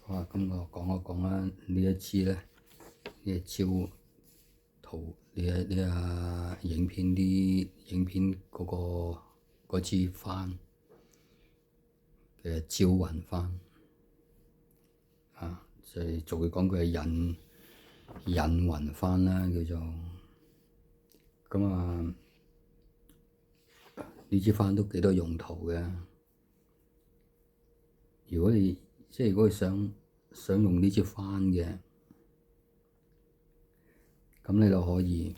好啊，咁我講一講啦。呢一支咧，呢一招圖，影片嗰支幡嘅招魂幡啊，就會講佢係引魂幡啦，叫做咁啊。呢支幡都幾多用途嘅。如果你想用呢支幡嘅，咁你就可以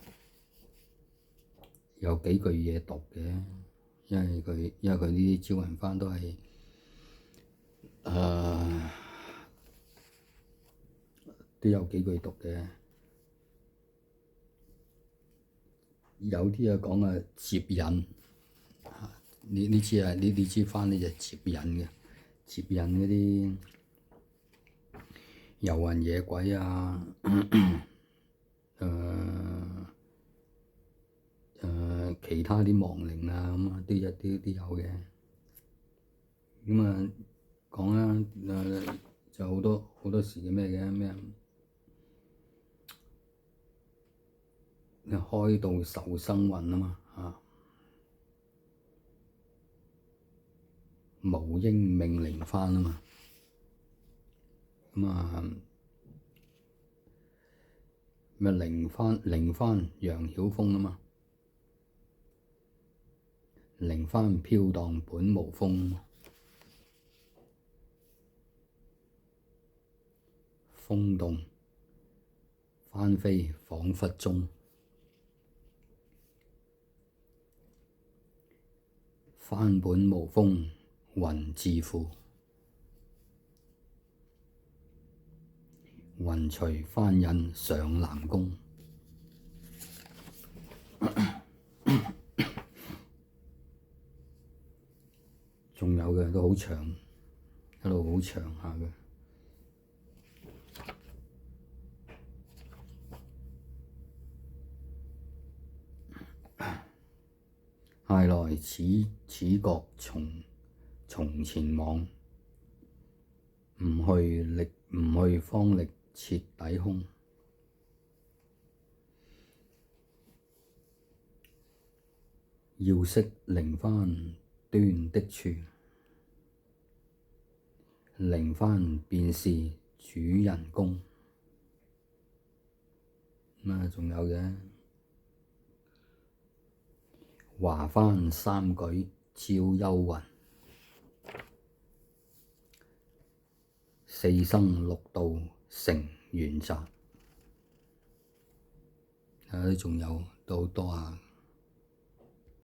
有幾句嘢讀嘅，因為佢呢啲招魂幡都係都有幾句讀嘅。有啲啊講啊接引，呢支幡呢就接引嘅，接引嗰啲遊魂野鬼啊，其他啲亡靈啊咁啊，都有嘅。咁啊講啦，就好多時嘅咩開導受生魂啊嘛嚇，無應命靈幡啊嘛，咁啊咩靈幡楊曉峰啊嘛，靈幡飄蕩本無風，風動幡飛彷彿蹤，幡本無風魂自負，魂隨幡引上南宮。仲有嘅都好長，一路好長下嘅。駭來此國從前往，唔去方力徹底空。要識靈幡端的處，靈幡便是主人公。咁啊，仲有嘅華幡三舉照幽魂，四生六道成玄澤。仲有都好多啊。